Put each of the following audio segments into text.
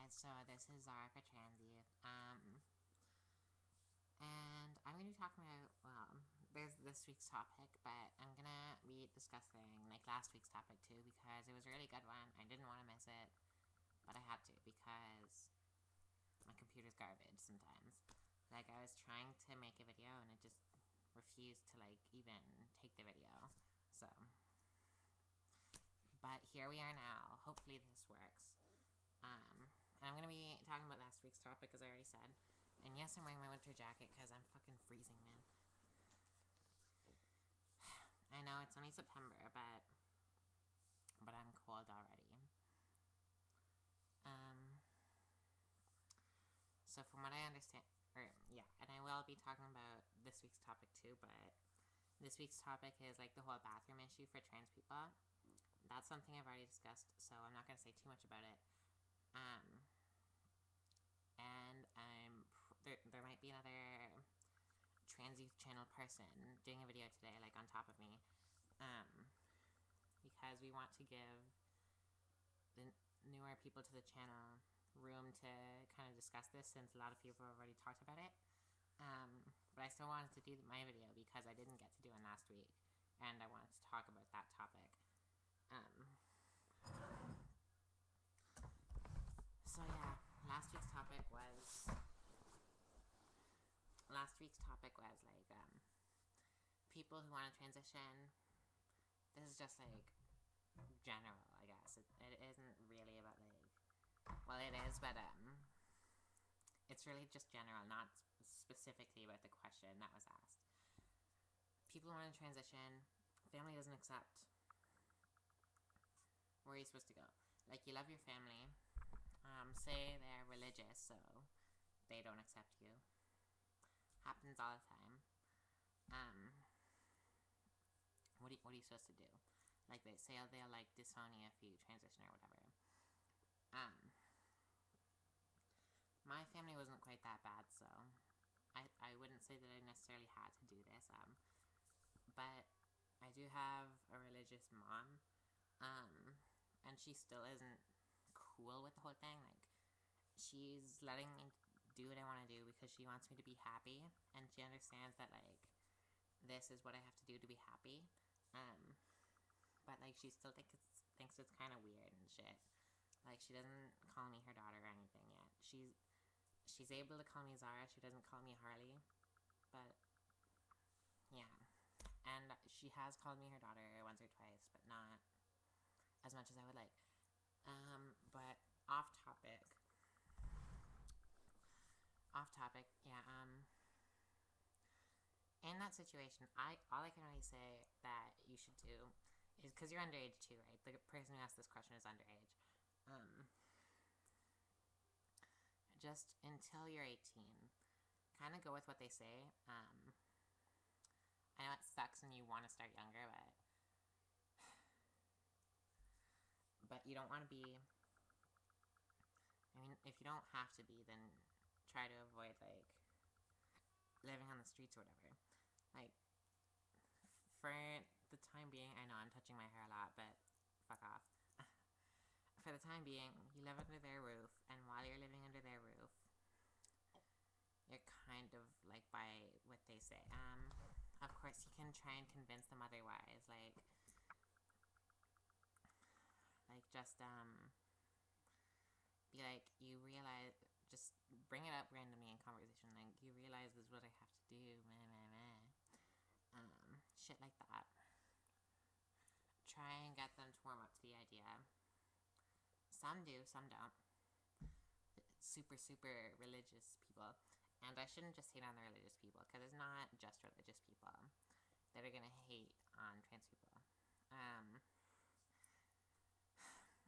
guys, so this is Zara for Trans Youth. And I'm going to be talking about, well, there's this week's topic, but I'm going to be discussing, like, last week's topic, too, because it was a really good one. I didn't want to miss it, but I had to, because my computer's garbage sometimes. Like, I was trying to make a video, and it just refused to, like, even take the video, so. But here we are now. Hopefully this works. And I'm going to be talking about last week's topic, as I already said. And yes, I'm wearing my winter jacket, because I'm fucking freezing, man. I know, it's only September, but I'm cold already. So from what I understand, and I will be talking about this week's topic too, but this week's topic is, like, the whole bathroom issue for trans people. That's something I've already discussed, so I'm not going to say too much about it. And there might be another Trans Youth channel person doing a video today, like, on top of me, because we want to give the newer people to the channel room to kind of discuss this, since a lot of people have already talked about it. But I still wanted to do my video because I didn't get to do it last week, and I wanted to talk about that topic. So yeah, last week's topic was, like, people who want to transition. This is just, like, general, I guess. It isn't really about, like, well, it is, but, it's really just general, not specifically about the question that was asked. People who want to transition, family doesn't accept. Where are you supposed to go? Like, you love your family, say they're religious, so they don't accept you. Happens all the time. What are you supposed to do? Like, they say they'll, like, disown you if you transition or whatever. My family wasn't quite that bad, so I wouldn't say that I necessarily had to do this, but I do have a religious mom, and she still isn't cool with the whole thing. Like, she's letting me do what I want to do because she wants me to be happy, and she understands that, like, this is what I have to do to be happy, but, like, she still thinks it's kind of weird and shit. Like, she doesn't call me her daughter or anything yet. She's able to call me Zara, she doesn't call me Harley, but, yeah. And she has called me her daughter once or twice, but not as much as I would like. But off topic, yeah, in that situation, all I can really say that you should do is, because you're underage too, right? The person who asked this question is underage. Just until you're 18, kind of go with what they say. I know it sucks and you want to start younger, but you don't want to be, I mean, if you don't have to be, then try to avoid, like, living on the streets or whatever. Like, for the time being, I know I'm touching my hair a lot, but fuck off. For the time being, you live under their roof, and while you're living under their roof, you're kind of, like, by what they say. Of course, you can try and convince them otherwise, like, just, be like, you realize, just bring it up randomly in conversation, like, you realize this is what I have to do, meh, meh, meh. Shit like that. Try and get them to warm up to the idea. Some do, some don't. Super, super religious people. And I shouldn't just hate on the religious people, because it's not just religious people that are gonna hate on trans people.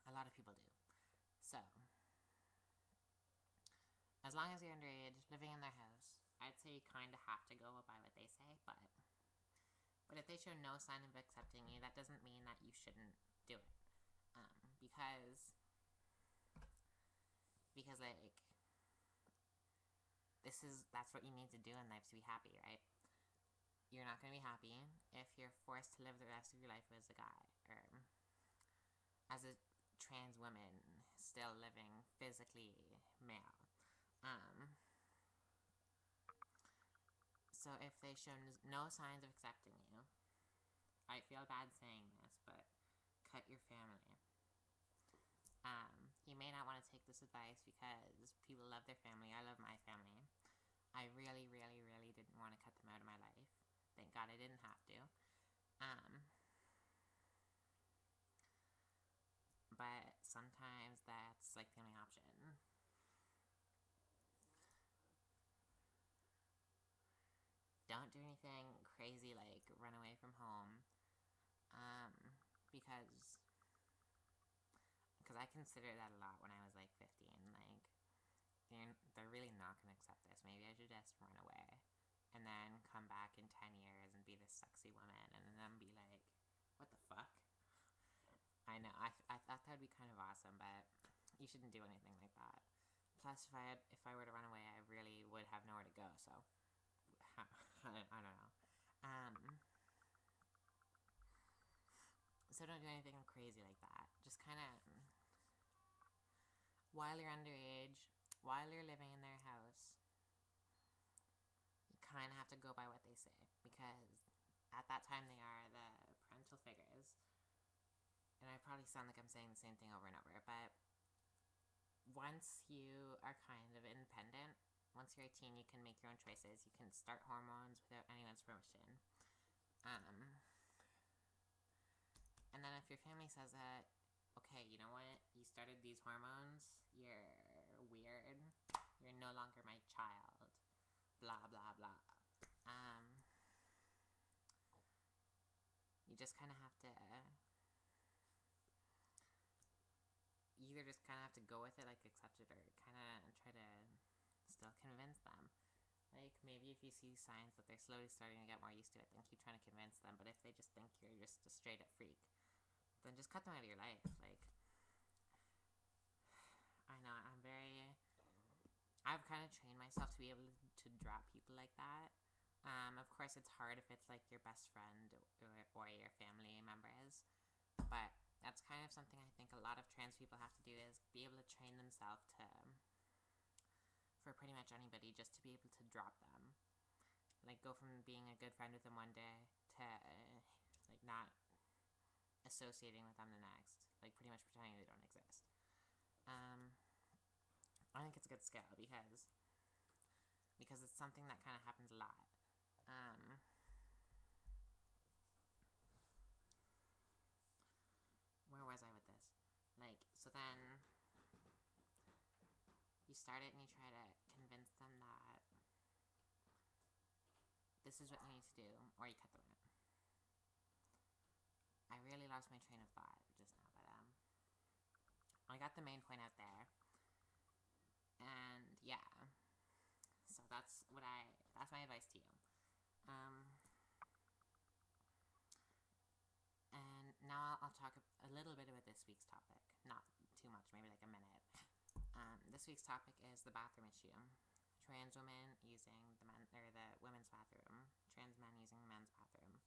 A lot of people do. So, as long as you're underage, living in their house, I'd say you kind of have to go by what they say, but if they show no sign of accepting you, that doesn't mean that you shouldn't do it. Because, like, that's what you need to do in life to be happy, right? You're not going to be happy if you're forced to live the rest of your life as a guy, or as a trans woman still living physically male. So if they show no signs of accepting you, I feel bad saying this, but cut your family. You may not want to take this advice because people love their family. I love my family. I really, really, really didn't want to cut them out of my life. Thank God I didn't have to. But sometimes that's like the only option. Don't do anything crazy like run away from home. Because I considered that a lot when I was like 15. Like, they're really not going to accept this. Maybe I should just run away and then come back in 10 years and be this sexy woman and then be like, what the fuck? I know, I thought that would be kind of awesome, but you shouldn't do anything like that. Plus, if I were to run away, I really would have nowhere to go, so I don't know. So don't do anything crazy like that. Just kind of, while you're underage, while you're living in their house, you kind of have to go by what they say, because at that time they are the parental figures. And I probably sound like I'm saying the same thing over and over, but once you are kind of independent, once you're 18, you can make your own choices. You can start hormones without anyone's permission. And then if your family says that, okay, you know what, you started these hormones, you're weird, you're no longer my child, blah, blah, blah. You just kind of have to, you either just kind of have to go with it, like accept it, or kind of try to still convince them. Like, maybe if you see signs that they're slowly starting to get more used to it, then keep trying to convince them. But if they just think you're just a straight up freak, then just cut them out of your life. Like, I know, I've kind of trained myself to be able to drop people like that. Of course, it's hard if it's like your best friend or your family members, but that's kind of something I think a lot of trans people have to do, is be able to train themselves for pretty much anybody, just to be able to drop them. Like, go from being a good friend with them one day to like not associating with them the next. Like, pretty much pretending they don't exist. I think it's a good skill because it's something that kind of happens a lot. Where was I with this? Like, so then you start it and you try to convince them that this is what you need to do, or you cut them out. I really lost my train of thought just now, but I got the main point out there. And yeah, so that's my advice to you. And now I'll talk a little bit about this week's topic. Not too much, maybe like a minute. This week's topic is the bathroom issue. Trans women using the women's bathroom. Trans men using the men's bathroom.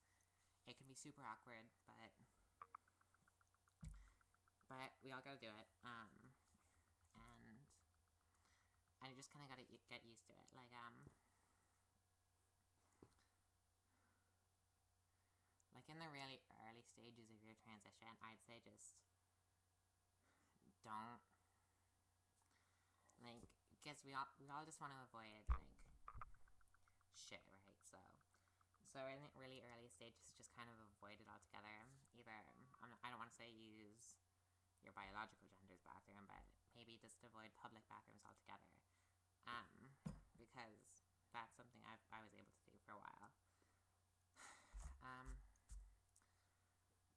It can be super awkward, but we all gotta do it. And you just kind of gotta get used to it. Like in the really early stages of your transition, I'd say just don't, like, because we all just want to avoid like shit, right? So in the really early stages, just kind of avoid it altogether. Either I don't want to say use your biological gender's bathroom, but maybe just avoid public bathrooms altogether. Because that's something I was able to do for a while.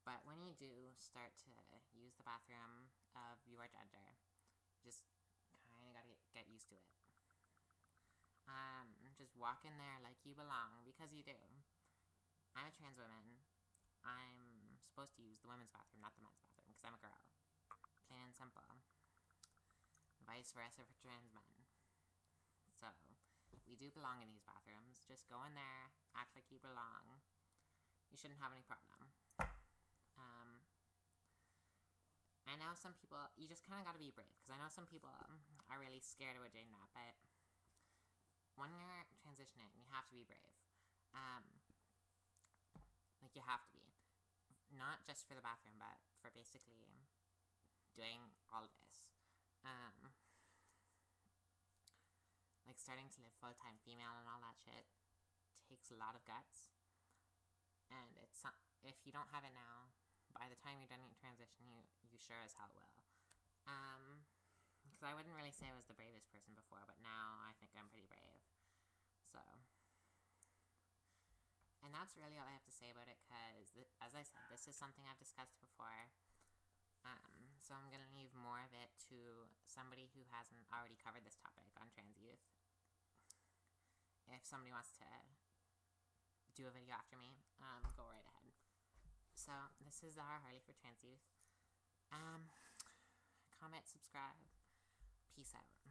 But when you do start to use the bathroom of your gender, just kind of gotta get used to it. Just walk in there like you belong, because you do. I'm a trans woman. I'm supposed to use the women's bathroom, not the men's bathroom, because I'm a girl. Plain and simple. Vice versa for trans men. So, we do belong in these bathrooms. Just go in there, act like you belong. You shouldn't have any problem. I know some people, you just kind of got to be brave, because I know some people are really scared about doing that, but when you're transitioning, you have to be brave. Like, you have to be. Not just for the bathroom, but for basically doing all this. Like, starting to live full-time female and all that shit takes a lot of guts. And it's, if you don't have it now, by the time you're done your transition, you sure as hell will. Because I wouldn't really say I was the bravest person before, but now I think I'm pretty brave. So, and that's really all I have to say about it, because, as I said, this is something I've discussed before. So I'm going to leave more of it to somebody who hasn't already covered this topic on trans youth. If somebody wants to do a video after me, go right ahead. So, this is ZaraHarley for Trans Youth. Comment, subscribe. Peace out.